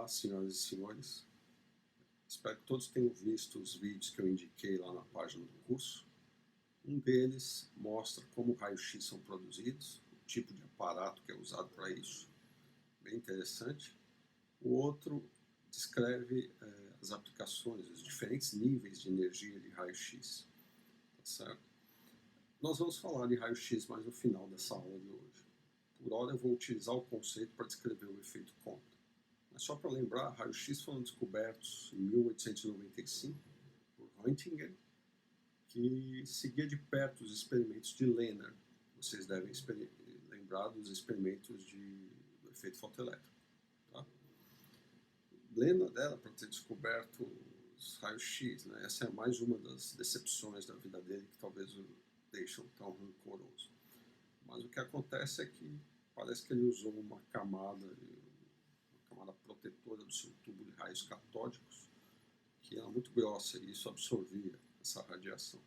Olá, senhoras e senhores. Espero que todos tenham visto os vídeos que eu indiquei lá na página do curso. Um deles mostra como raios-x são produzidos, o tipo de aparato que é usado para isso, bem interessante. O outro descreve as aplicações, os diferentes níveis de energia de raio-x, tá certo? Nós vamos falar de raio-x mais no final dessa aula de hoje. Por hora eu vou utilizar o conceito para descrever o efeito Compton. Mas só para lembrar, raios-x foram descobertos em 1895 por Röntgen, que seguia de perto os experimentos de Lehner. Vocês devem lembrar dos experimentos do efeito fotoelétrico. Tá? Lehner era para ter descoberto os raios-x, né? Essa é mais uma das decepções da vida dele que talvez o deixam tão rancoroso. Mas o que acontece é que parece que ele usou uma camada protetora do seu tubo de raios catódicos, que era muito grossa e isso absorvia essa radiação.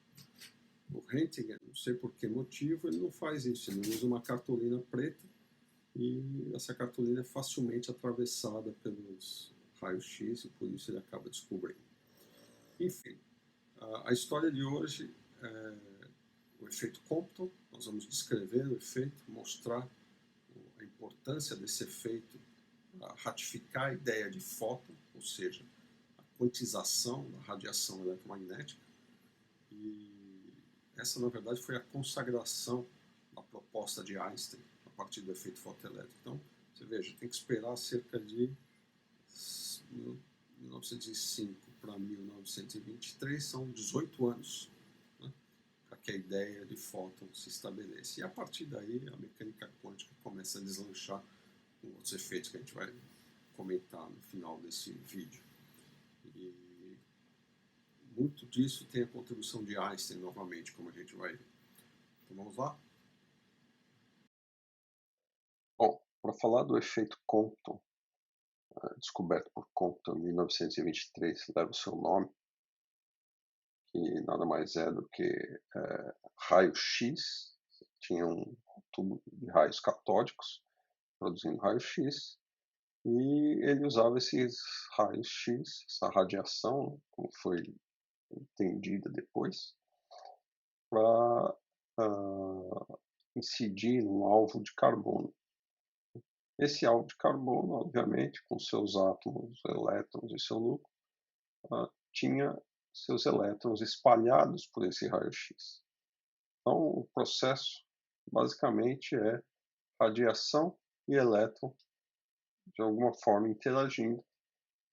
O Röntgen, não sei por que motivo, ele não faz isso, ele usa uma cartolina preta e essa cartolina é facilmente atravessada pelos raios-x e por isso ele acaba descobrindo. Enfim, a história de hoje é o efeito Compton. Nós vamos descrever o efeito, mostrar a importância desse efeito para ratificar a ideia de fóton, ou seja, a quantização da radiação eletromagnética. E essa, na verdade, foi a consagração da proposta de Einstein a partir do efeito fotoelétrico. Então, você veja, tem que esperar cerca de 1905 para 1923, são 18 anos, né, para que a ideia de fóton se estabeleça. E a partir daí, a mecânica quântica começa a deslanchar com outros efeitos que a gente vai comentar no final desse vídeo. E muito disso tem a contribuição de Einstein, novamente, como a gente vai ver. Então vamos lá? Bom, para falar do efeito Compton, descoberto por Compton em 1923, leva o seu nome, que nada mais é do que raio-x. Tinha um tubo de raios catódicos produzindo raio-x, e ele usava esses raios-x, essa radiação, como foi entendida depois, para incidir num alvo de carbono. Esse alvo de carbono, obviamente, com seus átomos, elétrons e seu núcleo, tinha seus elétrons espalhados por esse raio-x. Então, o processo, basicamente, é radiação e elétron, de alguma forma, interagindo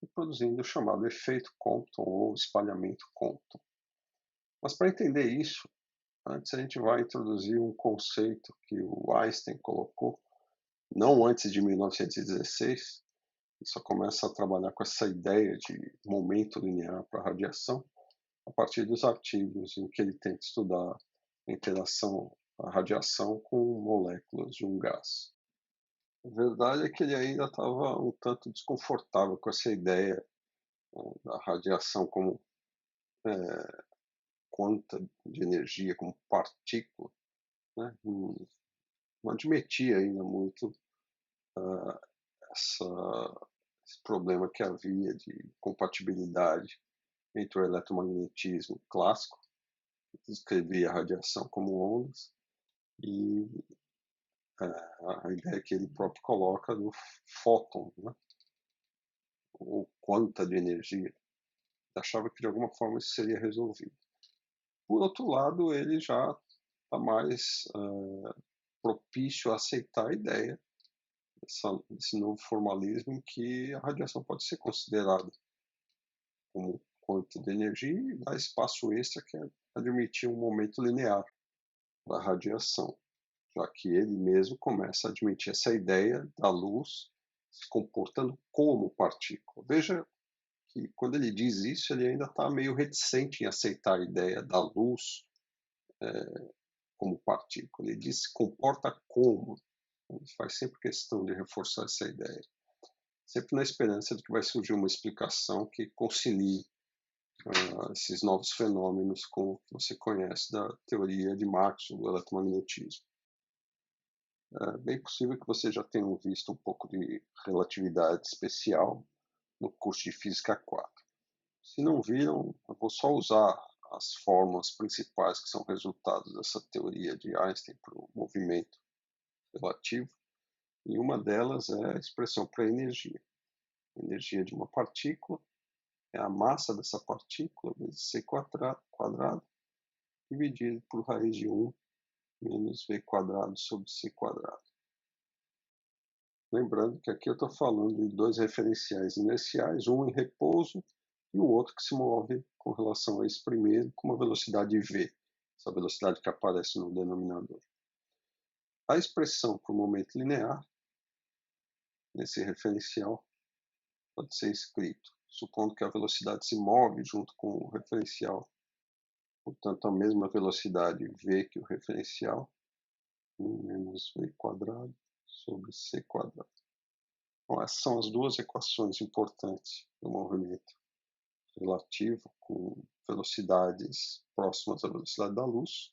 e produzindo o chamado efeito Compton ou espalhamento Compton. Mas para entender isso, antes a gente vai introduzir um conceito que o Einstein colocou, não antes de 1916, e só começa a trabalhar com essa ideia de momento linear para a radiação a partir dos artigos em que ele tenta estudar a interação da radiação com moléculas de um gás. A verdade é que ele ainda estava um tanto desconfortável com essa ideia da radiação como quanta de energia, como partícula, né? Não admitia ainda muito esse problema que havia de compatibilidade entre o eletromagnetismo clássico, que descrevia a radiação como ondas, e a ideia que ele próprio coloca do fóton, né? Ou quanta de energia. Ele achava que de alguma forma isso seria resolvido. Por outro lado, ele já está mais propício a aceitar a ideia desse novo formalismo em que a radiação pode ser considerada como quanto de energia e dá espaço extra que é admitir um momento linear da radiação, já que ele mesmo começa a admitir essa ideia da luz se comportando como partícula. Veja que quando ele diz isso, ele ainda está meio reticente em aceitar a ideia da luz como partícula. Ele diz se comporta como. Ele faz sempre questão de reforçar essa ideia, sempre na esperança de que vai surgir uma explicação que concilie esses novos fenômenos com o que você conhece da teoria de Maxwell do eletromagnetismo. É bem possível que vocês já tenham visto um pouco de relatividade especial no curso de Física 4. Se não viram, eu vou só usar as fórmulas principais que são resultados dessa teoria de Einstein para o movimento relativo, e uma delas é a expressão para a energia. A energia de uma partícula é a massa dessa partícula vezes c quadrado dividido por raiz de 1 menos v quadrado sobre c quadrado. Lembrando que aqui eu estou falando de dois referenciais inerciais, um em repouso e o outro que se move com relação a esse primeiro com uma velocidade v, essa velocidade que aparece no denominador. A expressão para o momento linear, nesse referencial, pode ser escrito, supondo que a velocidade se move junto com o referencial, portanto a mesma velocidade v que o referencial, 1 menos v quadrado sobre c quadrado. Bom, essas são as duas equações importantes do movimento relativo com velocidades próximas à velocidade da luz.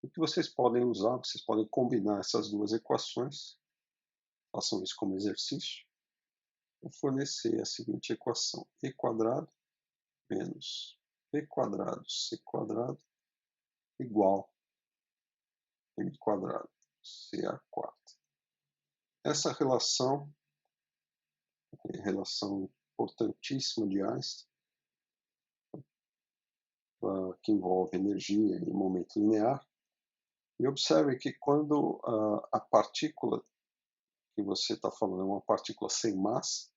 O que vocês podem usar, vocês podem combinar essas duas equações, façam isso como exercício, para fornecer a seguinte equação: e quadrado menos b quadrado c quadrado igual m quadrado ca². Essa relação é a relação importantíssima de Einstein, que envolve energia e momento linear. E observe que quando a partícula que você está falando é uma partícula sem massa,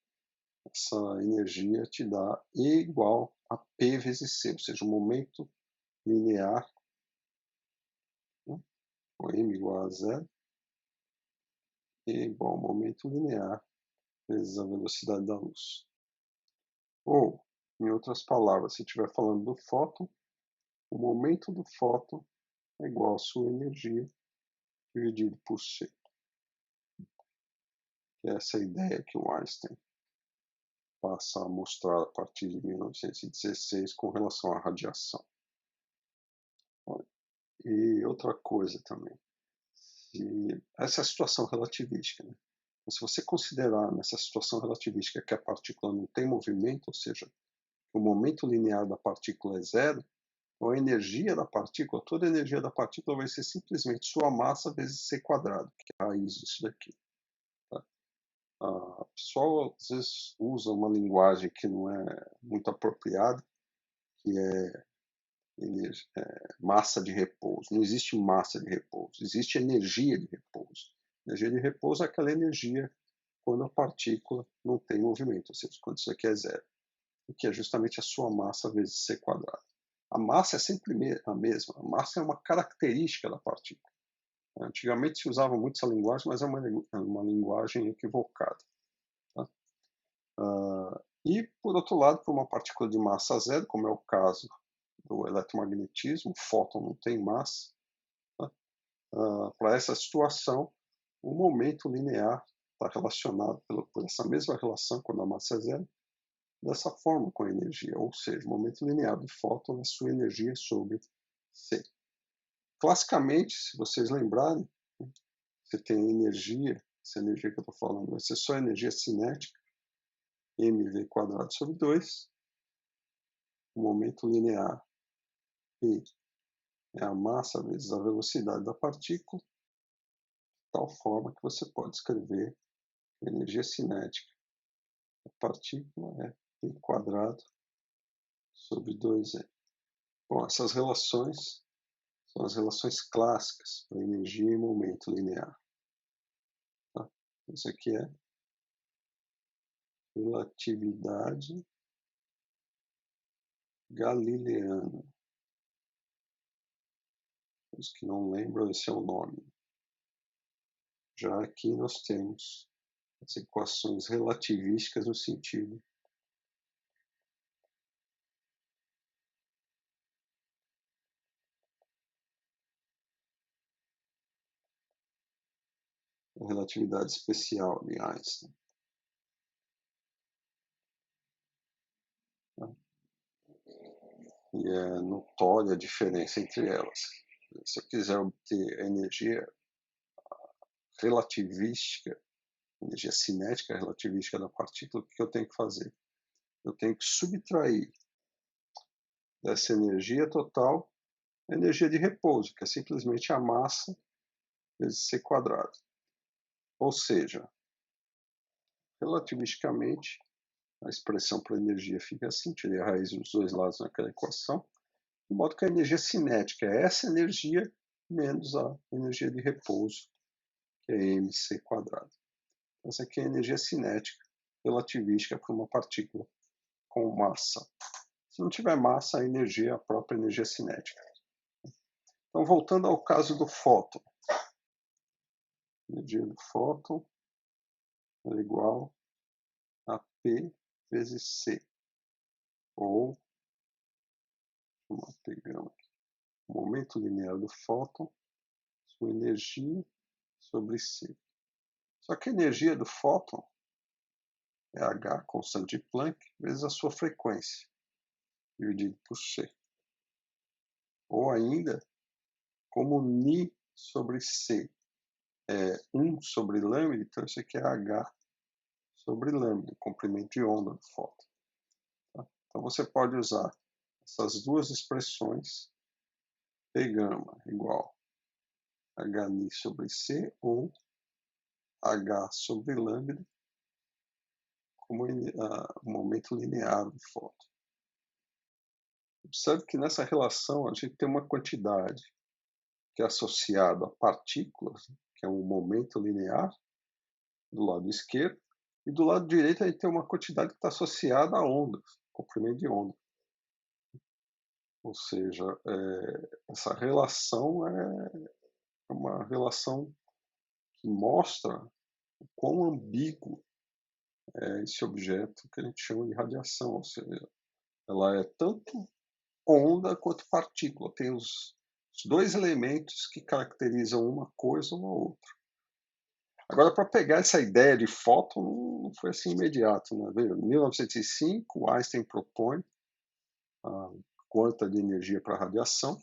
essa energia te dá E igual a P vezes C, ou seja, o momento linear, né, com M igual a zero, E igual ao momento linear vezes a velocidade da luz. Ou, em outras palavras, se estiver falando do fóton, o momento do fóton é igual à sua energia dividido por C. Que é essa ideia que o Einstein passa a mostrar a partir de 1916 com relação à radiação. E outra coisa também, essa é a situação relativística, né? Se você considerar nessa situação relativística que a partícula não tem movimento, ou seja, o momento linear da partícula é zero, então a energia da partícula, toda a energia da partícula vai ser simplesmente sua massa vezes c², que é a raiz disso daqui. Tá? O pessoal às vezes usa uma linguagem que não é muito apropriada, que é massa de repouso. Não existe massa de repouso, existe energia de repouso. Energia de repouso é aquela energia quando a partícula não tem movimento, ou seja, quando isso aqui é zero, que é justamente a sua massa vezes c². A massa é sempre a mesma, a massa é uma característica da partícula. Antigamente se usava muito essa linguagem, mas é uma linguagem equivocada. Tá? E, por outro lado, para uma partícula de massa zero, como é o caso do eletromagnetismo, o fóton não tem massa, tá? Para essa situação, o momento linear está relacionado por essa mesma relação quando a massa é zero, dessa forma com a energia, ou seja, o momento linear do fóton é sua energia sobre C. Classicamente, se vocês lembrarem, você tem energia, essa energia que eu estou falando vai ser só energia cinética, mv² sobre 2, o momento linear E é a massa vezes a velocidade da partícula, de tal forma que você pode escrever a energia cinética da partícula é E² sobre 2m. Bom, essas relações são as relações clássicas para energia e momento linear. Tá? Isso aqui é relatividade galileana. Os que não lembram, esse é o nome. Já aqui nós temos as equações relativísticas no sentido da relatividade especial de Einstein. Tá? E é notória a diferença entre elas. Se eu quiser obter a energia relativística energia cinética relativística da partícula, o que eu tenho que fazer? Eu tenho que subtrair dessa energia total a energia de repouso, que é simplesmente a massa vezes c². Ou seja, relativisticamente, a expressão para a energia fica assim, tirei a raiz dos dois lados naquela equação, de modo que a energia cinética é essa energia menos a energia de repouso, que é mc². Então, essa aqui é a energia cinética relativística para uma partícula com massa. Se não tiver massa, a energia é a própria energia cinética. Então, voltando ao caso do fóton. A energia do fóton é igual a P vezes C. Ou, vamos pegar aqui, o momento linear do fóton, sua energia sobre C. Só que a energia do fóton é H, constante de Planck, vezes a sua frequência, dividido por C. Ou ainda, como ni sobre C é 1 sobre lambda, então isso aqui é H sobre lambda, comprimento de onda do fóton. Tá? Então você pode usar essas duas expressões, P gama igual a Hni sobre C ou H sobre lambda como o momento linear do fóton. Observe que nessa relação a gente tem uma quantidade que é associada a partículas, que é um momento linear, do lado esquerdo, e do lado direito a gente tem uma quantidade que está associada a ondas, comprimento de onda. Ou seja, essa relação é uma relação que mostra o quão ambíguo é esse objeto que a gente chama de radiação. Ou seja, ela é tanto onda quanto partícula. Tem os dois elementos que caracterizam uma coisa ou a outra. Agora, para pegar essa ideia de fóton, não foi assim imediato. Né? Em 1905, Einstein propõe a quanta de energia para radiação.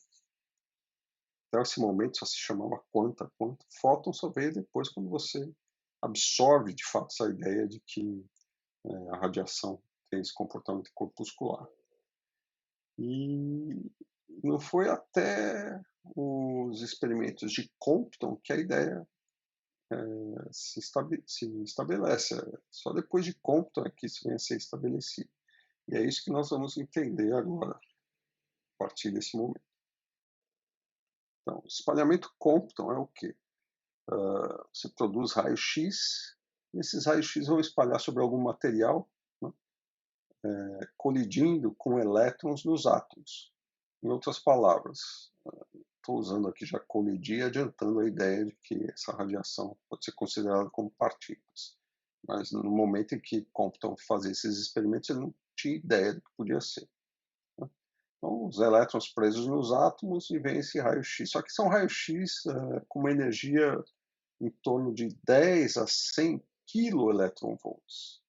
Até esse momento só se chamava quanta. Fóton só veio depois, quando você absorve de fato essa ideia de que a radiação tem esse comportamento corpuscular. E não foi até os experimentos de Compton que a ideia se estabelece. Só depois de Compton é que isso vem a ser estabelecido. E é isso que nós vamos entender agora, a partir desse momento. Então, espalhamento Compton é o quê? Você produz raio-x, e esses raios-x vão espalhar sobre algum material, né, colidindo com elétrons nos átomos. Em outras palavras, estou usando aqui já colidir, adiantando a ideia de que essa radiação pode ser considerada como partículas. Mas no momento em que Compton fazia esses experimentos, ele não tinha ideia do que podia ser. Né? Então, os elétrons presos nos átomos e vem esse raio-x. Só que são raios-x com uma energia em torno de 10 a 100 kV. Se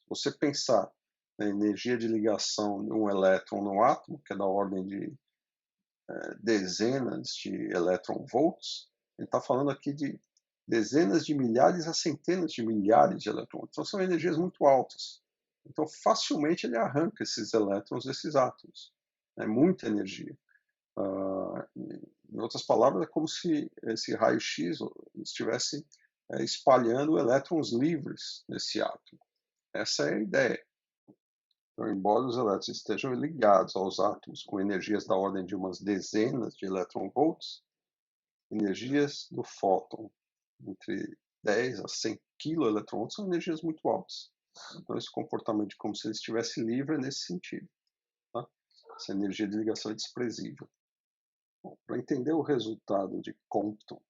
você pensar na energia de ligação de um elétron no átomo, que é da ordem de dezenas de elétron-volts, ele está falando aqui de dezenas de milhares a centenas de milhares de elétrons. Então são energias muito altas. Então facilmente ele arranca esses elétrons desses átomos. É muita energia. Em outras palavras, é como se esse raio-x estivesse espalhando elétrons livres nesse átomo. Essa é a ideia. Então, embora os elétrons estejam ligados aos átomos com energias da ordem de umas dezenas de elétron-volts, energias do fóton entre 10 a 100 kV são energias muito altas. Então, esse comportamento de como se ele estivesse livre é nesse sentido. Tá? Essa energia de ligação é desprezível. Para entender o resultado de Compton,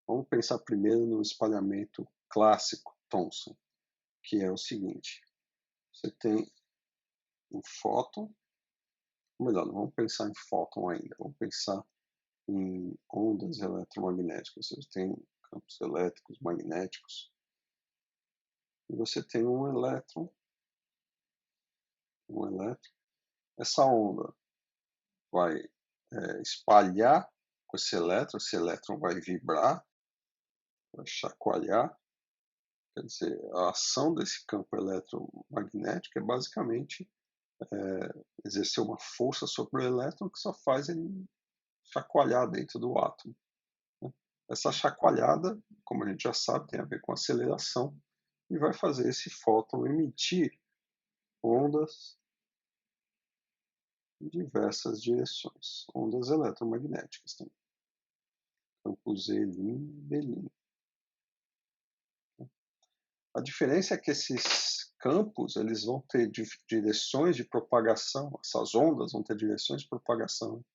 vamos pensar primeiro no espalhamento clássico Thomson, que é o seguinte: você tem um fóton, ou melhor, não vamos pensar em fóton ainda, vamos pensar em ondas eletromagnéticas. Você tem campos elétricos, magnéticos, e você tem um elétron. Essa onda vai espalhar com esse elétron vai vibrar, vai chacoalhar, Quer dizer, a ação desse campo eletromagnético é basicamente exercer uma força sobre o elétron que só faz ele chacoalhar dentro do átomo, né? Essa chacoalhada, como a gente já sabe, tem a ver com aceleração e vai fazer esse fóton emitir ondas em diversas direções, ondas eletromagnéticas também, campo Z', B'. A diferença é que esses campos eles vão ter direções de propagação, essas ondas vão ter direções de propagação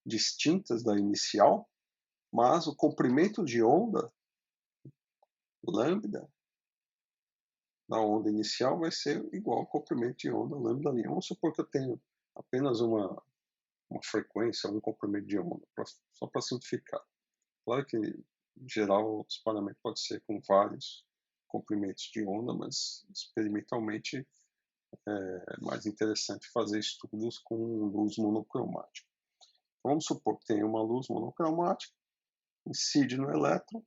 distintas da inicial, mas o comprimento de onda, lambda, da onda inicial vai ser igual ao comprimento de onda lambda linha. Vamos supor que eu tenho apenas uma frequência, um comprimento de onda, só para simplificar. Claro que, em geral, o espalhamento pode ser com vários comprimentos de onda, mas experimentalmente é mais interessante fazer estudos com luz monocromática. Vamos supor que tem uma luz monocromática, incide no elétron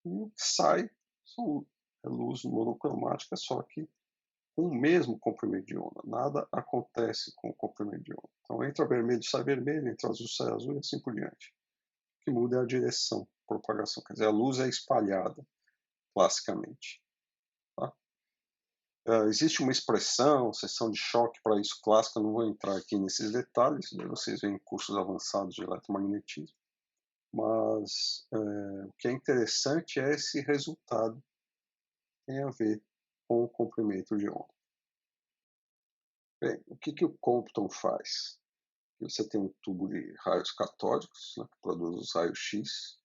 e o que sai é luz monocromática, só que com o mesmo comprimento de onda. Nada acontece com o comprimento de onda. Então entra vermelho, sai vermelho, entra azul, sai azul e assim por diante. O que muda é a direção, propagação. Quer dizer, a luz é espalhada, classicamente. Tá? Existe uma expressão, seção de choque para isso clássica, não vou entrar aqui nesses detalhes, vocês veem cursos avançados de eletromagnetismo, mas o que é interessante é esse resultado que tem a ver com o comprimento de onda. Bem, o que o Compton faz? Você tem um tubo de raios catódicos, né, que produz os raios X,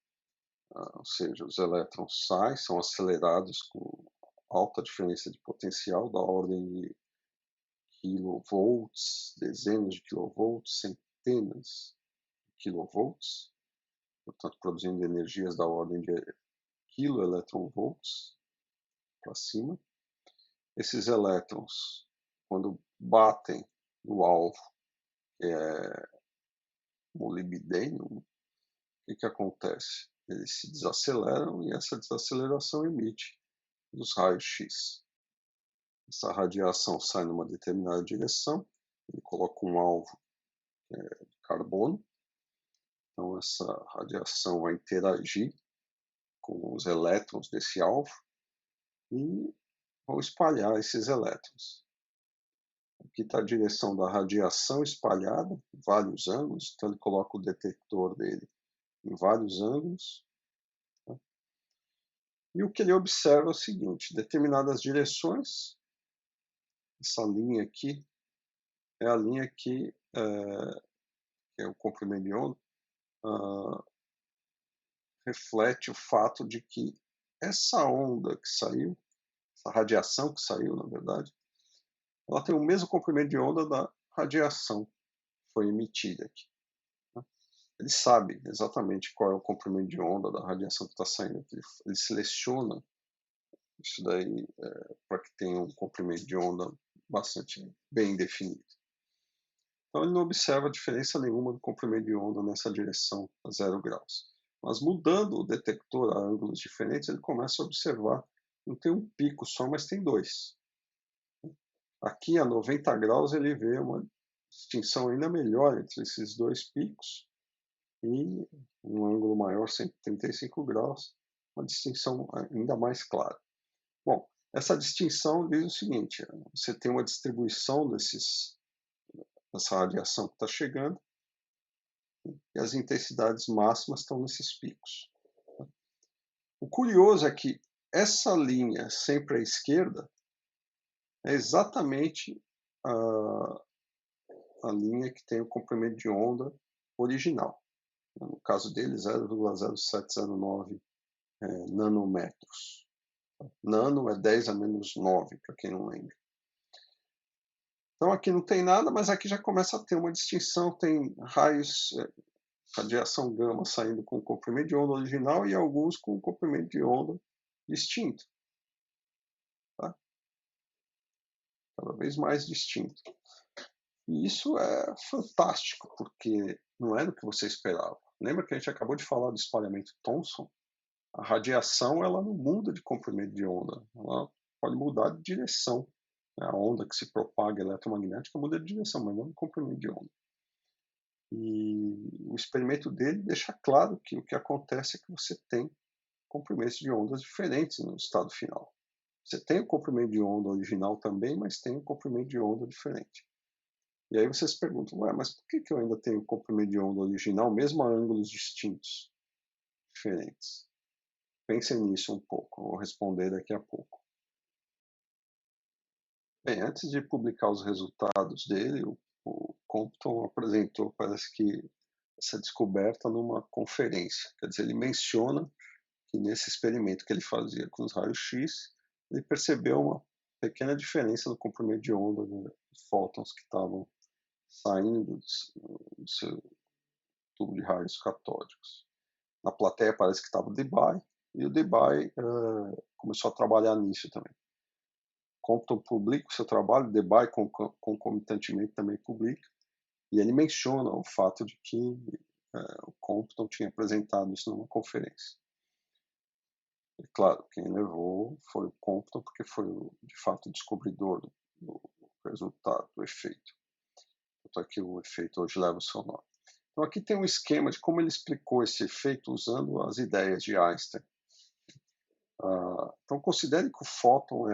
ou seja, os elétrons saem, são acelerados com alta diferença de potencial, da ordem de kilovolts, dezenas de kilovolts, centenas de kilovolts, portanto produzindo energias da ordem de kiloelectronvolts para cima. Esses elétrons, quando batem no alvo, que é molibdênio, o que acontece? Eles se desaceleram e essa desaceleração emite os raios X. Essa radiação sai numa determinada direção, ele coloca um alvo de carbono, então essa radiação vai interagir com os elétrons desse alvo e vão espalhar esses elétrons. Aqui está a direção da radiação espalhada, vários ângulos, então ele coloca o detector dele em vários ângulos. Tá? E o que ele observa é o seguinte, determinadas direções, essa linha aqui é a linha que é o comprimento de onda, reflete o fato de que essa onda que saiu, essa radiação que saiu, na verdade, ela tem o mesmo comprimento de onda da radiação que foi emitida aqui. Né? Ele sabe exatamente qual é o comprimento de onda da radiação que está saindo. Ele seleciona isso daí para que tenha um comprimento de onda bastante bem definido. Então ele não observa diferença nenhuma do comprimento de onda nessa direção a 0 graus. Mas mudando o detector a ângulos diferentes, ele começa a observar, não tem um pico só, mas tem dois. Aqui a 90 graus ele vê uma distinção ainda melhor entre esses dois picos e um ângulo maior, 135 graus, uma distinção ainda mais clara. Bom, essa distinção diz o seguinte, você tem uma distribuição dessa radiação que está chegando, e as intensidades máximas estão nesses picos. O curioso é que essa linha sempre à esquerda é exatamente a linha que tem o comprimento de onda original. No caso dele, 0,0709 nanômetros. Nano é 10 a menos 9, para quem não lembra. Então aqui não tem nada, mas aqui já começa a ter uma distinção, tem raios, radiação gama saindo com o comprimento de onda original e alguns com o comprimento de onda distinto. Tá? Cada vez mais distinto. E isso é fantástico, porque não era o que você esperava. Lembra que a gente acabou de falar do espalhamento Thomson? A radiação ela não muda de comprimento de onda, ela pode mudar de direção, né? A onda que se propaga eletromagnética muda de direção, mas não de comprimento de onda. E o experimento dele deixa claro que o que acontece é que você tem comprimentos de ondas diferentes no estado final. Você tem o comprimento de onda original também, mas tem um comprimento de onda diferente. E aí você se pergunta, ué, mas por que eu ainda tenho comprimento de onda original, mesmo a ângulos distintos, diferentes? Pensem nisso um pouco, eu vou responder daqui a pouco. Bem, antes de publicar os resultados dele, o Compton apresentou, parece que, essa descoberta numa conferência. Quer dizer, ele menciona que nesse experimento que ele fazia com os raios-x, ele percebeu uma pequena diferença no comprimento de onda de fótons que estavam saindo do seu tubo de raios catódicos. Na plateia parece que estava o Debye, e o Debye começou a trabalhar nisso também. Compton publica o seu trabalho, Debye concomitantemente também publica, e ele menciona o fato de que o Compton tinha apresentado isso numa conferência. E claro, quem levou foi o Compton, porque foi de fato o descobridor do resultado, do efeito. Tanto é que o efeito hoje leva o seu nome. Então aqui tem um esquema de como ele explicou esse efeito usando as ideias de Einstein. Então considere que o fóton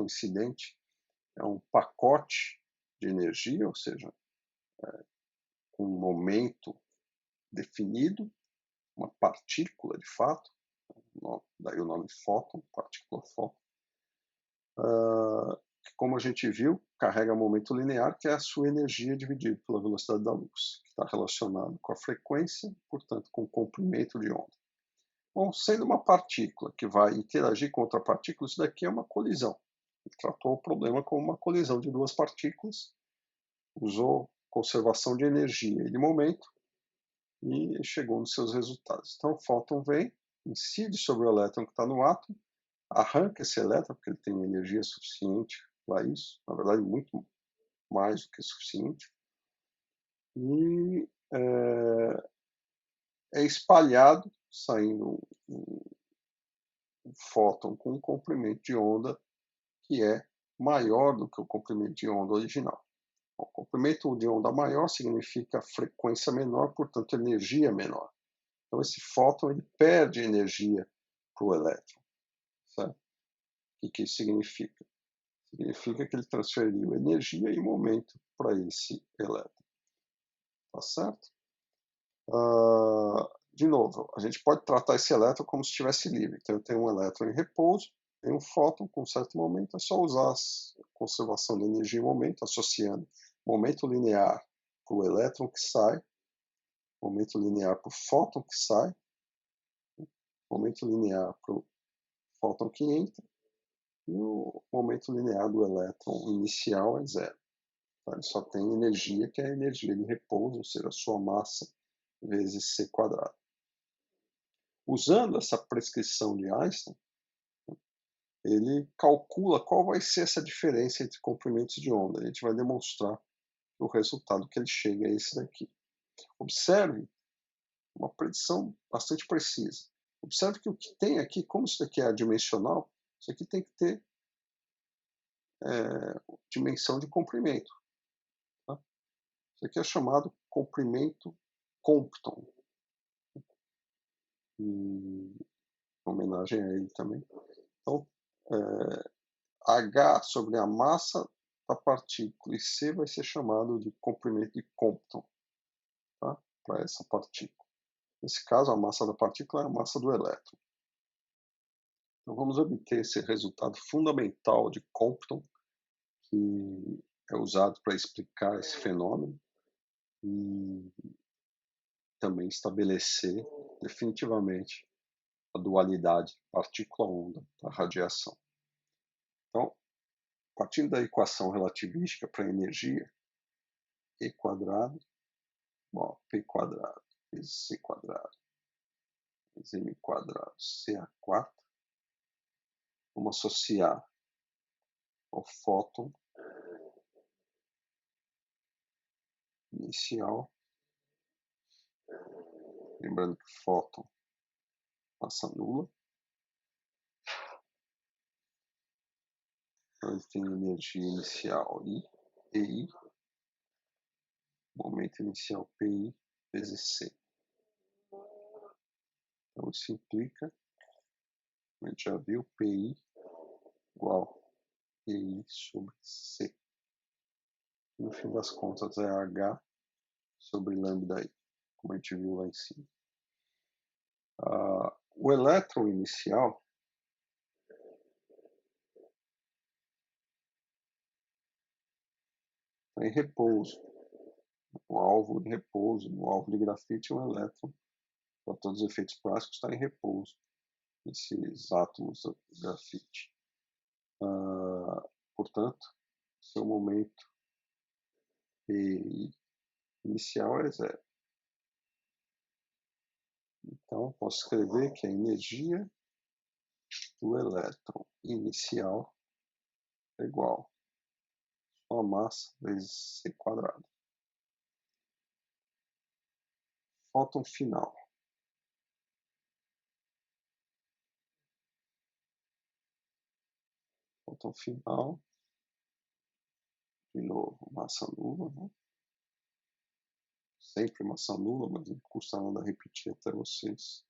incidente é um pacote de energia, ou seja, com um momento definido, uma partícula de fato, daí o nome fóton, partícula fóton, que, como a gente viu, carrega momento linear, que é a sua energia dividida pela velocidade da luz, que está relacionado com a frequência, portanto, com o comprimento de onda. Bom, sendo uma partícula que vai interagir com outra partícula, isso daqui é uma colisão. Ele tratou o problema como uma colisão de duas partículas, usou conservação de energia e de momento e chegou nos seus resultados. Então, o fóton vem, incide sobre o elétron que está no átomo, arranca esse elétron, porque ele tem energia suficiente para isso, na verdade, muito mais do que suficiente, e é espalhado, saindo um fóton com um comprimento de onda que é maior do que o comprimento de onda original. O comprimento de onda maior significa frequência menor, portanto energia menor. Então esse fóton ele perde energia para o elétron. Certo? O que isso significa? Significa que ele transferiu energia e momento para esse elétron. Tá certo? De novo, a gente pode tratar esse elétron como se estivesse livre. Então eu tenho um elétron em repouso, tem um fóton com um certo momento, é só usar a conservação de energia e momento, associando momento linear para o elétron que sai, momento linear para o fóton que sai, momento linear para o fóton que entra, e o momento linear do elétron inicial é zero. Tá? Ele só tem energia, que é a energia de repouso, ou seja, a sua massa vezes c quadrado. Usando essa prescrição de Einstein, ele calcula qual vai ser essa diferença entre comprimentos de onda. A gente vai demonstrar o resultado que ele chega a esse daqui. Observe uma predição bastante precisa. Observe que o que tem aqui, como isso daqui é adimensional, isso aqui tem que ter dimensão de comprimento. Tá? Isso aqui é chamado comprimento Compton. Em homenagem a ele também. Então, H sobre a massa da partícula e C vai ser chamado de comprimento de Compton, tá? Para essa partícula. Nesse caso, a massa da partícula é a massa do elétron. Então, vamos obter esse resultado fundamental de Compton, que é usado para explicar esse fenômeno e também estabelecer definitivamente a dualidade partícula-onda da radiação. Então, partindo da equação relativística para a energia, E quadrado, bom, P quadrado vezes C quadrado vezes M quadrado CA4, vamos associar ao fóton inicial, lembrando que fóton massa nula. Então ele tem energia inicial I, PI, momento inicial PI vezes C. Então isso implica, a gente já viu, PI igual PI sobre C. No fim das contas é H sobre lambda I, como a gente viu lá em cima. O elétron inicial está em repouso. O alvo em repouso, no alvo de grafite, um elétron, para todos os efeitos práticos, está em repouso, esses átomos do grafite. Portanto, seu momento PI inicial é zero. Então, posso escrever que a energia do elétron inicial é igual a massa vezes C quadrado. Fóton final. Fóton final, de novo, massa nula, né? Sempre massa nula, mas não custa nada repetir até vocês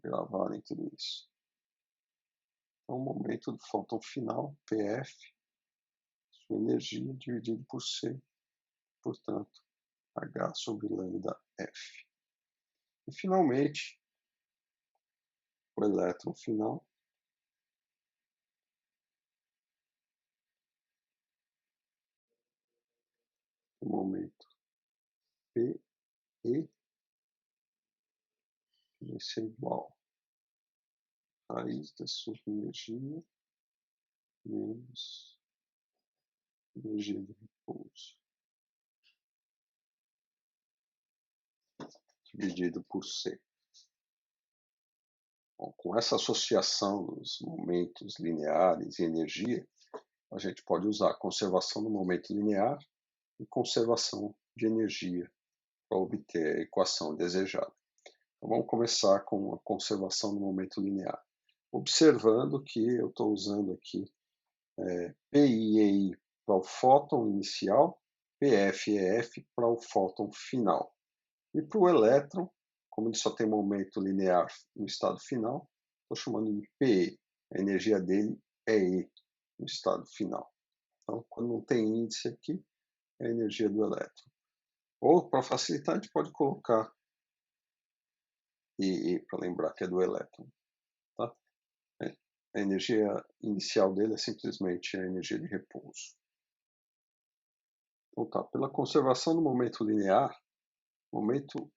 gravarem tudo isso. Então, o momento do fóton final, PF, sua energia dividido por C, portanto, H sobre lambda F. E, finalmente, o elétron final, o momento PE, vai ser igual a raiz da sua energia menos energia de repouso, dividido por C. Bom, com essa associação dos momentos lineares e energia, a gente pode usar a conservação do momento linear e conservação de energia para obter a equação desejada. Então, vamos começar com a conservação do momento linear, observando que eu estou usando aqui PI e I para o fóton inicial, PF e EF para o fóton final. E para o elétron, como ele só tem momento linear no estado final, estou chamando de PE. A energia dele é E no estado final. Então, quando não tem índice aqui, é a energia do elétron. Ou, para facilitar, a gente pode colocar EE para lembrar que é do elétron. Tá? A energia inicial dele é simplesmente a energia de repouso. Então, tá. Pela conservação do momento linear, momento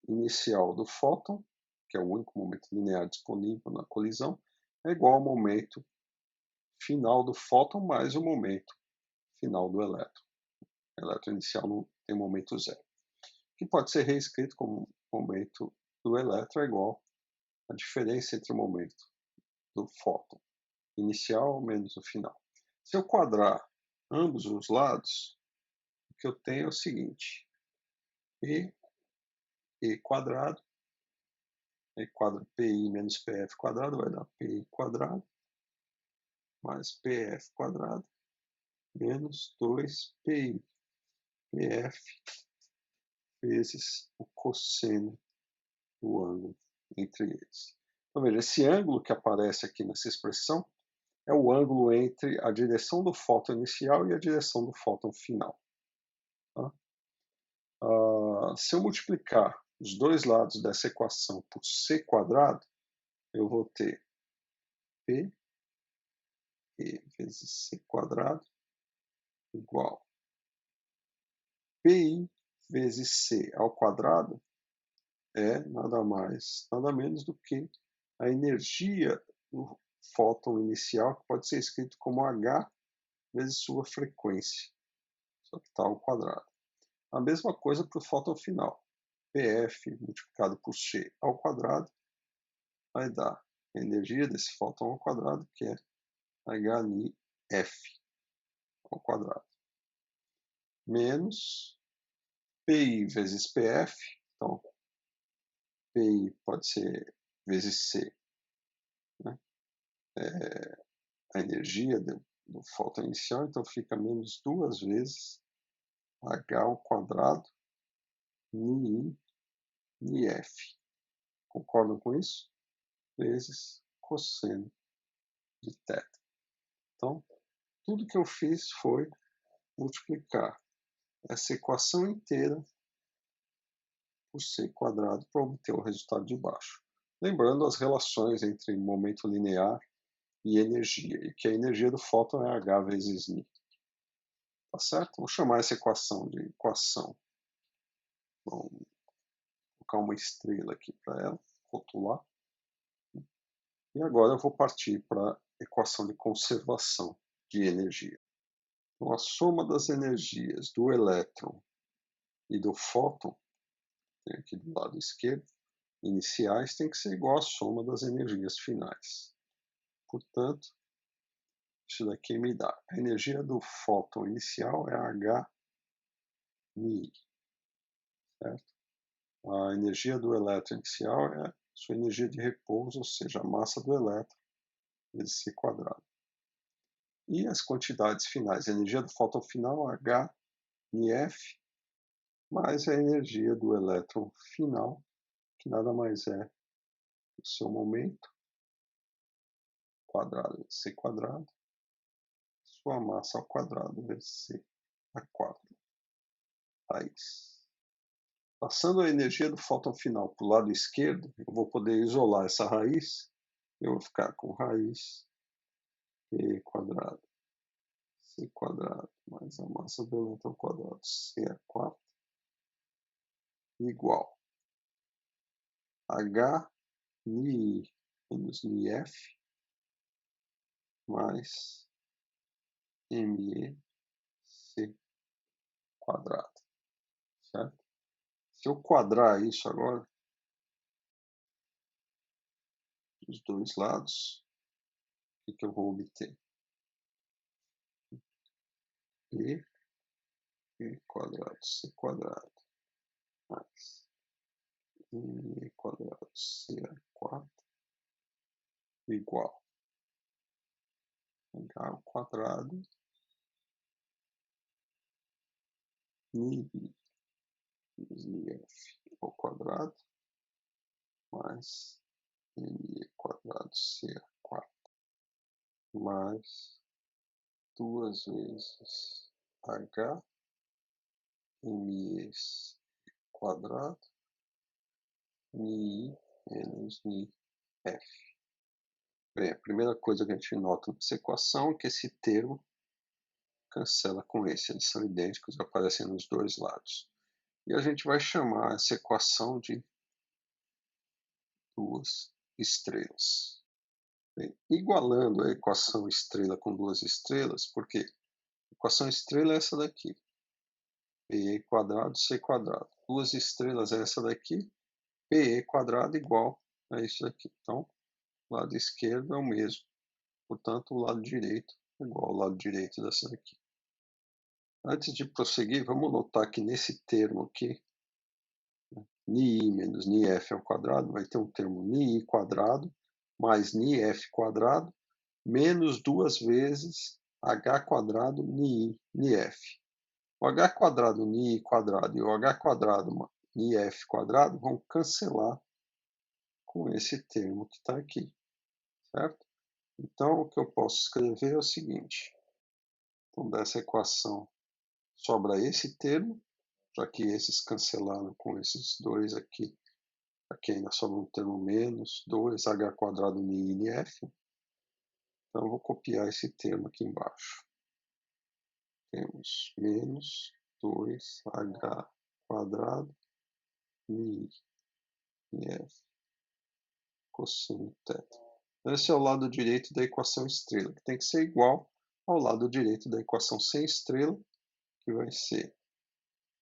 inicial do fóton, que é o único momento linear disponível na colisão, é igual ao momento final do fóton mais o momento final do elétron. O elétron inicial não tem momento zero, que pode ser reescrito como momento do elétron é igual à diferença entre o momento do fóton inicial menos o final. Se eu quadrar ambos os lados, o que eu tenho é o seguinte: E quadrado, E quadrado, PI menos PF quadrado vai dar PI quadrado mais PF quadrado menos 2PI. PF vezes o cosseno do ângulo entre eles. Então, veja, esse ângulo que aparece aqui nessa expressão é o ângulo entre a direção do fóton inicial e a direção do fóton final. Tá? Se eu multiplicar os dois lados dessa equação por c quadrado, eu vou ter P E vezes c quadrado igual PI vezes C ao quadrado é nada mais, nada menos do que a energia do fóton inicial, que pode ser escrito como H vezes sua frequência, só que está ao quadrado. A mesma coisa para o fóton final. PF multiplicado por C ao quadrado vai dar a energia desse fóton ao quadrado, que é HNF ao quadrado, menos PI vezes PF. Então, PI pode ser vezes C, né? A energia do fóton inicial, então fica menos 2 vezes H ao quadrado Ni F. Concordam com isso? Vezes cosseno de θ. Então, tudo que eu fiz foi multiplicar essa equação inteira por C quadrado para obter o resultado de baixo. Lembrando as relações entre momento linear e energia, e que a energia do fóton é H vezes Ni. Tá certo? Vou chamar essa equação de equação. Vou colocar uma estrela aqui para ela, rotular. E agora eu vou partir para a equação de conservação de energia. Então, a soma das energias do elétron e do fóton, tem aqui do lado esquerdo, iniciais, tem que ser igual à soma das energias finais. Portanto, isso daqui me dá. A energia do fóton inicial é H Ni, certo? A energia do elétron inicial é a sua energia de repouso, ou seja, a massa do elétron, vezes C quadrado. E as quantidades finais, a energia do fóton final, H Ni F, mais a energia do elétron final, que nada mais é o seu momento, quadrado vezes C quadrado, sua massa ao quadrado vezes C a 4, raiz. Passando a energia do fóton final para o lado esquerdo, eu vou poder isolar essa raiz, eu vou ficar com raiz P quadrado, C quadrado, mais a massa do elétron ao quadrado, C a 4, igual H Ni menos Ni F mais MeC quadrado, certo? Se eu quadrar isso agora, dos dois lados, o que eu vou obter? E quadrado C quadrado mais E quadrado C a 4 igual H ao quadrado Ni F ao quadrado mais ME quadrado C a 4 mais 2 vezes H ME quadrado Ni menos Ni F. Bem, a primeira coisa que a gente nota nessa equação é que esse termo cancela com esse, eles são idênticos, aparecem nos dois lados. E a gente vai chamar essa equação de duas estrelas. Bem, igualando a equação estrela com duas estrelas, porque a equação estrela é essa daqui, PE quadrado, C quadrado. Duas estrelas é essa daqui, PE quadrado igual a isso daqui. Então, o lado esquerdo é o mesmo. Portanto, o lado direito é igual ao lado direito dessa daqui. Antes de prosseguir, vamos notar que nesse termo aqui, Ni menos Ni F ao quadrado, vai ter um termo Ni quadrado mais Ni F quadrado menos 2 vezes H quadrado Ni F. O H quadrado Ni quadrado e o H quadrado Ni F quadrado vão cancelar com esse termo que está aqui, certo? Então, o que eu posso escrever é o seguinte. Então, dessa equação sobra esse termo, já que esses cancelaram com esses dois aqui. Aqui ainda sobra um termo menos 2H quadrado Ni F. Então, eu vou copiar esse termo aqui embaixo. Temos menos 2H quadrado Ni F cosseno θ. Esse é o lado direito da equação estrela, que tem que ser igual ao lado direito da equação sem estrela, que vai ser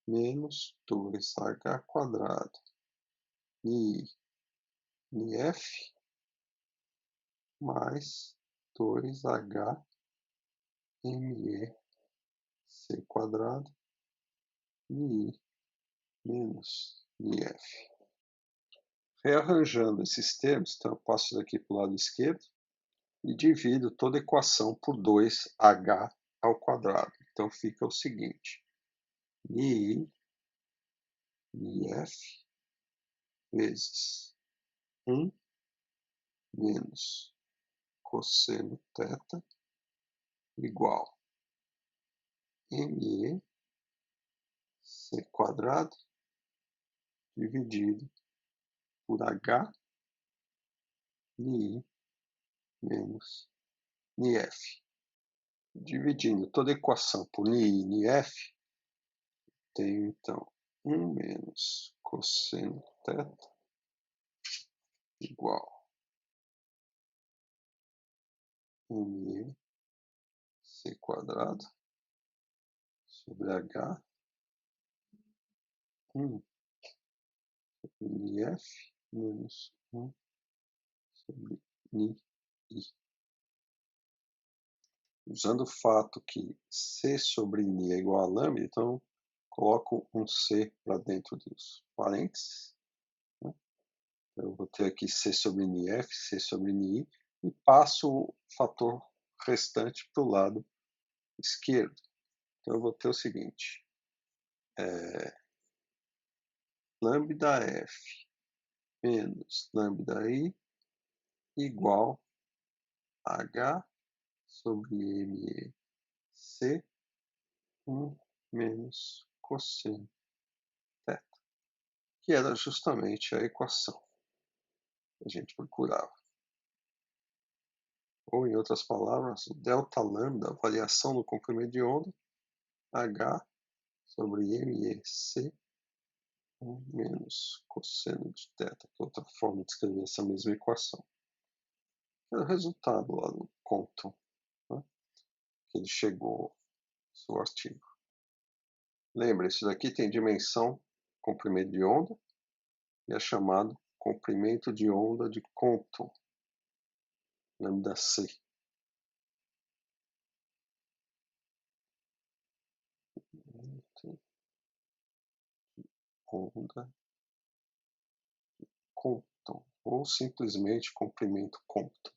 menos 2H quadrado Ni F mais 2H ME C quadrado Ni menos Ni F. Rearranjando esses termos, então eu passo isso daqui para o lado esquerdo e divido toda a equação por 2h ao quadrado. Então fica o seguinte, ni f vezes 1 menos cosseno θ igual me c quadrado dividido por h ni menos nif. Dividindo toda a equação por ni e nif, tenho então 1 menos cosseno θ igual me c quadrado sobre h 1 sobre nif menos 1 sobre ni i. Usando o fato que c sobre ni é igual a lambda, então coloco um c para dentro dos parênteses. Né? Eu vou ter aqui c sobre nif, c sobre ni, e passo o fator restante para o lado esquerdo. Então eu vou ter o seguinte, lambda f menos lambda i igual a h sobre me c 1 menos cosseno θ, que era justamente a equação que a gente procurava. Ou, em outras palavras, o delta lambda, a variação no comprimento de onda, h sobre MEC 1 menos cosseno de θ, que é outra forma de escrever essa mesma equação. É o resultado lá do Compton, né, que ele chegou no seu artigo. Lembra, isso daqui tem dimensão comprimento de onda e é chamado comprimento de onda de Compton, lambda c. Onda de Compton, ou simplesmente comprimento Compton.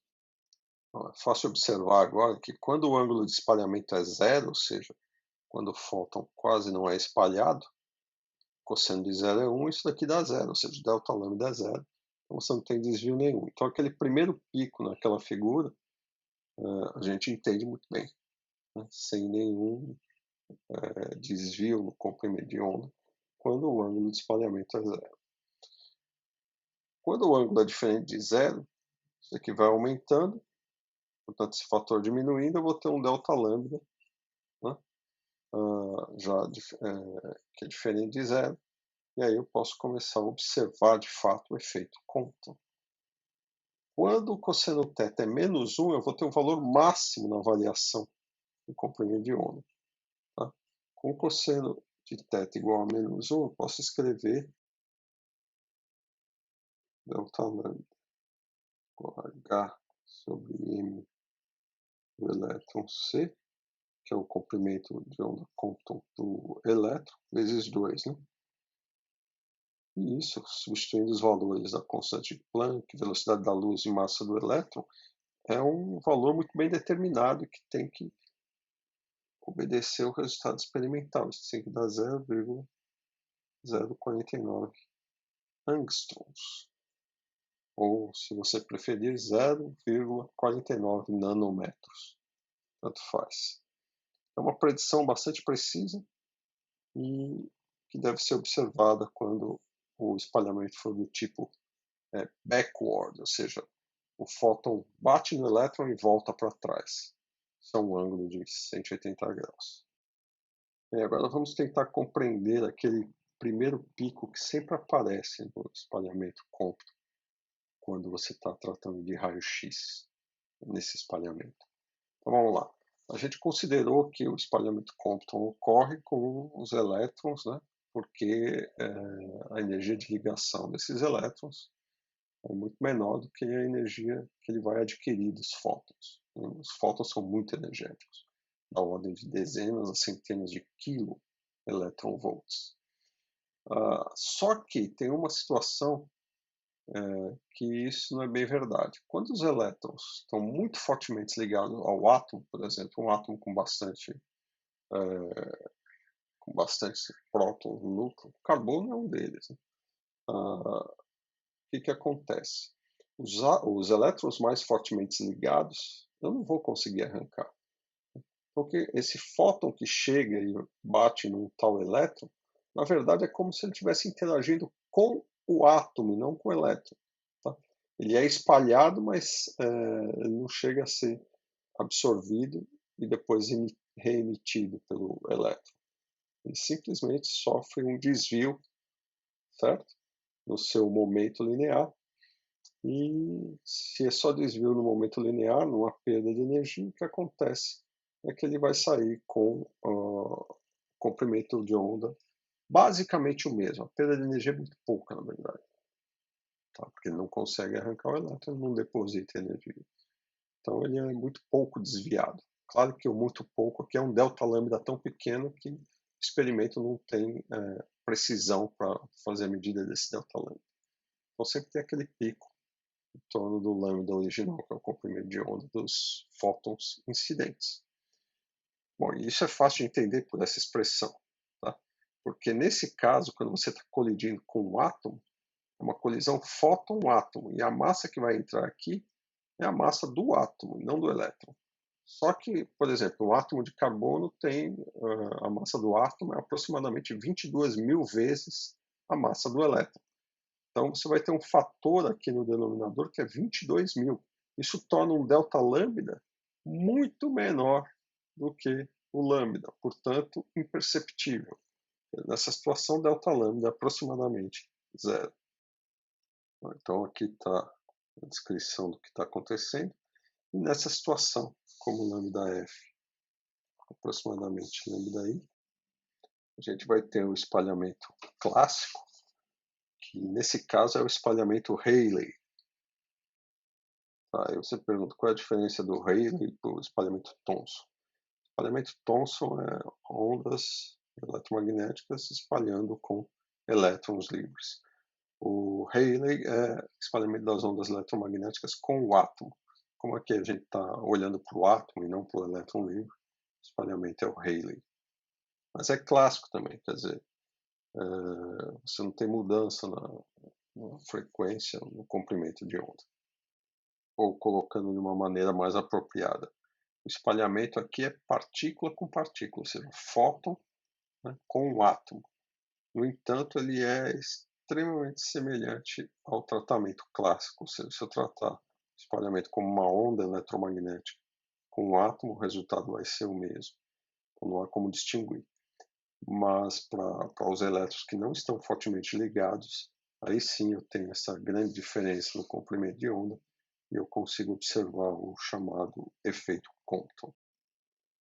É fácil observar agora que quando o ângulo de espalhamento é zero, ou seja, quando o fóton quase não é espalhado, cosseno de zero é 1, isso daqui dá zero, ou seja, delta lambda é zero, então você não tem desvio nenhum. Então aquele primeiro pico naquela figura, a gente entende muito bem, né, sem nenhum desvio no comprimento de onda, quando o ângulo de espalhamento é zero. Quando o ângulo é diferente de zero, isso aqui vai aumentando, portanto esse fator diminuindo, eu vou ter um delta lambda, né, que é diferente de zero, e aí eu posso começar a observar de fato o efeito Compton. Quando o cosseno θ é menos 1, eu vou ter um valor máximo na variação do comprimento de onda. Tá? Com o cosseno de θ igual a menos 1, eu posso escrever delta lambda igual a h sobre m do elétron c, que é o comprimento de onda Compton do elétron, vezes 2. Né? E isso, substituindo os valores da constante de Planck, velocidade da luz e massa do elétron, é um valor muito bem determinado que tem que obedecer ao resultado experimental. Isso tem que dar 0,049 angstroms. Ou, se você preferir, 0,49 nanômetros. Tanto faz. É uma predição bastante precisa e que deve ser observada quando o espalhamento for do tipo backward, ou seja, o fóton bate no elétron e volta para trás. Isso é um ângulo de 180 graus. E agora vamos tentar compreender aquele primeiro pico que sempre aparece no espalhamento Compton, quando você está tratando de raio-x nesse espalhamento. Então vamos lá. A gente considerou que o espalhamento Compton ocorre com os elétrons, né, porque a energia de ligação desses elétrons é muito menor do que a energia que ele vai adquirir dos fótons. Os fótons são muito energéticos, da ordem de dezenas a centenas de electronvolts. Só que tem uma situação que isso não é bem verdade. Quando os elétrons estão muito fortemente ligados ao átomo, por exemplo, um átomo com bastante prótons no núcleo, o carbono é um deles, né? O que acontece? Os elétrons mais fortemente ligados, eu não vou conseguir arrancar. Porque esse fóton que chega e bate num tal elétron, na verdade é como se ele estivesse interagindo com o átomo e não com o elétron. Tá? Ele é espalhado, mas ele não chega a ser absorvido e depois reemitido pelo elétron. Ele simplesmente sofre um desvio, certo? No seu momento linear. E se é só desvio no momento linear, numa perda de energia, o que acontece é que ele vai sair com comprimento de onda basicamente o mesmo. A perda de energia é muito pouca, na verdade. Tá? Porque ele não consegue arrancar o elétron, ele não deposita energia. Então ele é muito pouco desviado. Claro que o muito pouco aqui é um delta lambda tão pequeno que o experimento não tem precisão para fazer a medida desse delta lambda. Então sempre tem aquele pico em torno do lambda original, que é o comprimento de onda dos fótons incidentes. Bom, isso é fácil de entender por essa expressão, tá? Porque nesse caso, quando você está colidindo com um átomo, é uma colisão fóton-átomo, e a massa que vai entrar aqui é a massa do átomo, não do elétron. Só que, por exemplo, o átomo de carbono tem a massa do átomo é aproximadamente 22 mil vezes a massa do elétron. Então você vai ter um fator aqui no denominador que é 22 mil. Isso torna um delta lambda muito menor do que o lambda, portanto imperceptível. Nessa situação, delta lambda é aproximadamente zero. Então aqui está a descrição do que está acontecendo. E nessa situação, como lambda f aproximadamente lambda i, a gente vai ter o espalhamento clássico, que nesse caso é o espalhamento Rayleigh. Tá, aí você pergunta qual é a diferença do Rayleigh para o espalhamento Thomson. O espalhamento Thomson é ondas eletromagnéticas espalhando com elétrons livres. O Rayleigh é espalhamento das ondas eletromagnéticas com o átomo. Como aqui a gente está olhando para o átomo e não para o elétron livre, o espalhamento é o Rayleigh. Mas é clássico também, quer dizer, você não tem mudança na frequência, no comprimento de onda. Ou colocando de uma maneira mais apropriada, o espalhamento aqui é partícula com partícula, ou seja, fóton, né, com um átomo. No entanto, ele é extremamente semelhante ao tratamento clássico, ou seja, se eu tratar o espalhamento como uma onda eletromagnética com um átomo, o resultado vai ser o mesmo. Então não há como distinguir. Mas para os elétrons que não estão fortemente ligados, aí sim eu tenho essa grande diferença no comprimento de onda e eu consigo observar o chamado efeito Compton.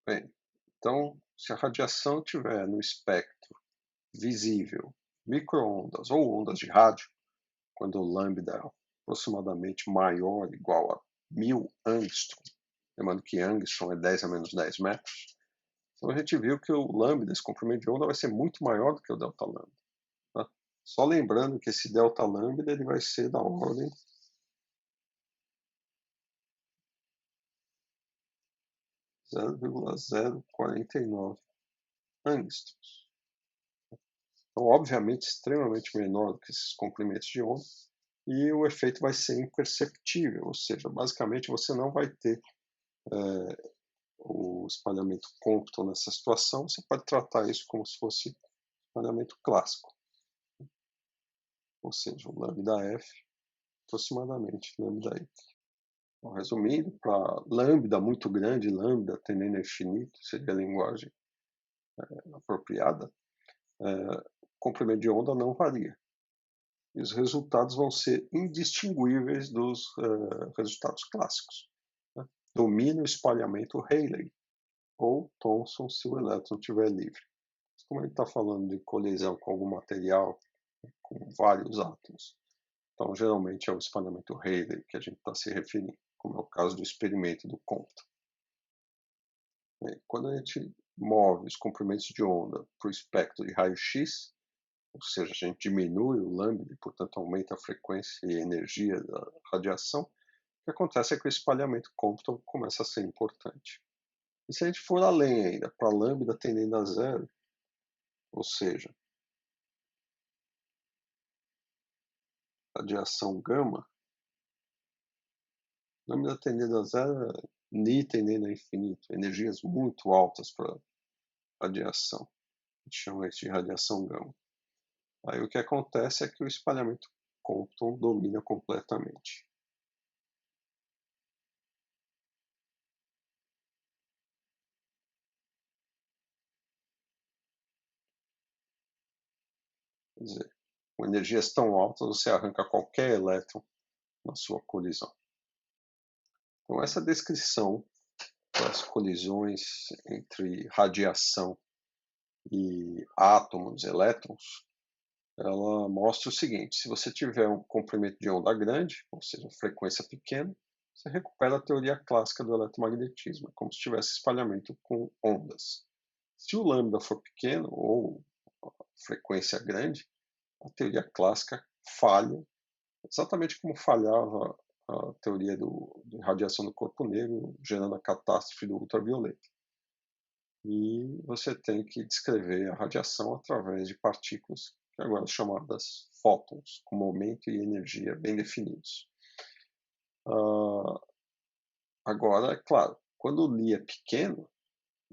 Bem, então, se a radiação estiver no espectro visível, microondas ou ondas de rádio, quando o lambda é aproximadamente maior ou igual a 1000 angstrom, lembrando que angstrom é 10 a menos 10 metros, então a gente viu que o lambda, esse comprimento de onda, vai ser muito maior do que o delta lambda. Tá? Só lembrando que esse delta lambda ele vai ser da ordem 0,049 angstroms. Então, obviamente, extremamente menor do que esses comprimentos de onda, e o efeito vai ser imperceptível, ou seja, basicamente você não vai ter o espalhamento Compton nessa situação, você pode tratar isso como se fosse espalhamento clássico, ou seja, o lambda f aproximadamente lambda i. Então, resumindo, para lambda muito grande, lambda tendendo a infinito, seria a linguagem apropriada, o comprimento de onda não varia. E os resultados vão ser indistinguíveis dos resultados clássicos. Né? Domina o espalhamento Rayleigh, ou Thomson se o elétron estiver livre. Mas como a gente está falando de colisão com algum material, com vários átomos, então geralmente é o espalhamento Rayleigh que a gente está se referindo, como é o caso do experimento do Compton. Quando a gente move os comprimentos de onda para o espectro de raio-x, ou seja, a gente diminui o lambda e, portanto, aumenta a frequência e a energia da radiação, o que acontece é que o espalhamento Compton começa a ser importante. E se a gente for além ainda, para lambda tendendo a zero, ou seja, radiação gama, lambda tendendo a zero é ni tendendo a infinito, energias muito altas para radiação. A gente chama isso de radiação gama. Aí o que acontece é que o espalhamento Compton domina completamente. Quer dizer, com energias tão altas, você arranca qualquer elétron na sua colisão. Então, essa descrição das colisões entre radiação e átomos, elétrons, ela mostra o seguinte: se você tiver um comprimento de onda grande, ou seja, frequência pequena, você recupera a teoria clássica do eletromagnetismo, como se tivesse espalhamento com ondas. Se o lambda for pequeno ou frequência grande, a teoria clássica falha, exatamente como falhava a teoria de radiação do corpo negro, gerando a catástrofe do ultravioleta. E você tem que descrever a radiação através de partículas, que agora são chamadas fótons, com momento e energia bem definidos. Agora, é claro, quando o Li é pequeno,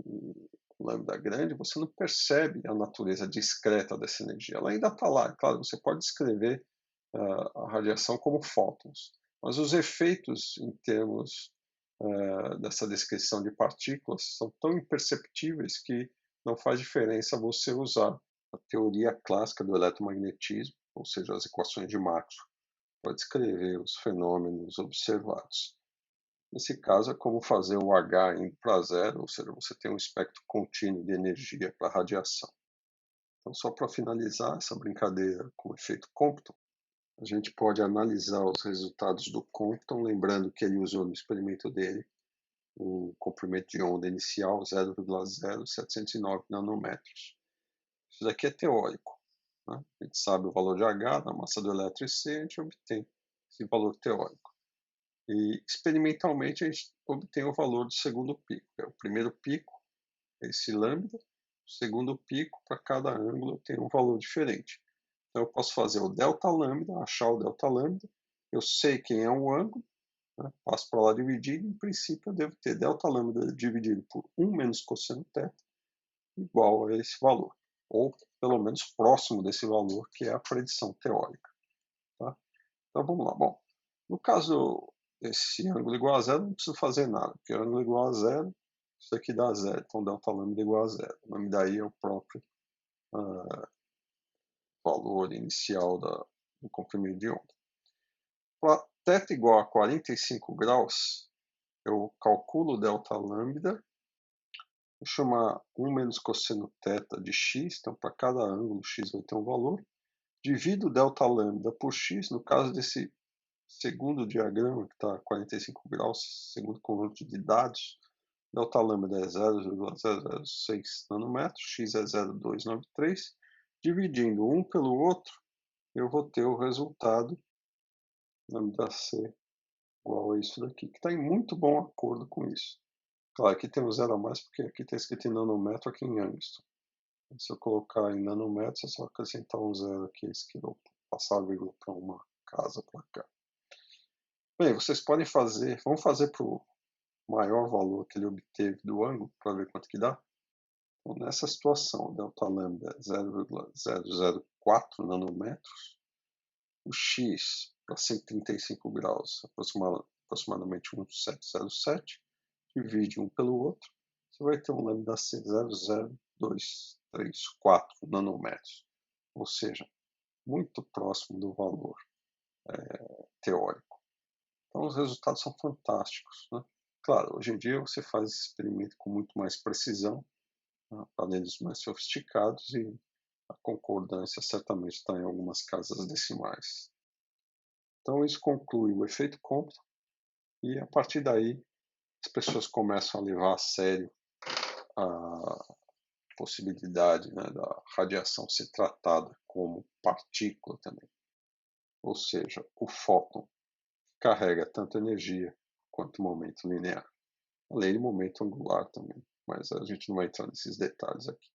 e o lambda grande, você não percebe a natureza discreta dessa energia. Ela ainda está lá. Claro, você pode descrever a radiação como fótons, mas os efeitos em termos dessa descrição de partículas são tão imperceptíveis que não faz diferença você usar a teoria clássica do eletromagnetismo, ou seja, as equações de Maxwell, para descrever os fenômenos observados. Nesse caso, é como fazer o H indo para zero, ou seja, você tem um espectro contínuo de energia para radiação. Então, só para finalizar essa brincadeira com o efeito Compton, a gente pode analisar os resultados do Compton, lembrando que ele usou no experimento dele um comprimento de onda inicial 0,0709 nanômetros. Isso daqui é teórico. Né? A gente sabe o valor de H, da massa do elétron C, a gente obtém esse valor teórico. E experimentalmente a gente obtém o valor do segundo pico. O primeiro pico é esse lambda, o segundo pico, para cada ângulo, tem um valor diferente. Então eu posso fazer o delta lambda, achar o delta lambda, eu sei quem é o ângulo, né? Passo para lá dividido, em princípio eu devo ter delta lambda dividido por 1 menos cosseno θ igual a esse valor, ou pelo menos próximo desse valor, que é a predição teórica. Tá? Então vamos lá. Bom, no caso desse ângulo igual a zero, não preciso fazer nada, porque ângulo igual a zero, isso aqui dá zero, então delta lambda igual a zero. O nome daí é o próprio valor inicial do comprimento de onda. Para θ igual a 45 graus, eu calculo delta lambda, vou chamar 1 menos cosseno θ de x, então para cada ângulo x vai ter um valor, divido delta lambda por x, no caso desse segundo diagrama, que está a 45 graus, segundo conjunto de dados, delta lambda é 0,006 nanômetros, x é 0,293, dividindo um pelo outro, eu vou ter o resultado lambda c igual a isso daqui, que está em muito bom acordo com isso. Claro, aqui tem um zero a mais, porque aqui está escrito em nanômetro, aqui em angstrom. Se eu colocar em nanômetros, é só acrescentar um zero aqui, passar a vírgula para uma casa para cá. Bem, vocês podem fazer, vamos fazer para o maior valor que ele obteve do ângulo, para ver quanto que dá. Então, nessa situação, delta lambda é 0,004 nanômetros, o x para 135 graus, aproximadamente 1,707, divide um pelo outro, você vai ter um lambda C 0,0234 nanômetros, ou seja, muito próximo do valor teórico. Então os resultados são fantásticos. Né? Claro, hoje em dia você faz esse experimento com muito mais precisão, aparelhos mais sofisticados, e a concordância certamente está em algumas casas decimais. Então isso conclui o efeito Compton, e a partir daí as pessoas começam a levar a sério possibilidade, né, da radiação ser tratada como partícula também. Ou seja, o fóton carrega tanto energia quanto momento linear. A lei do momento angular também, mas a gente não vai entrar nesses detalhes aqui.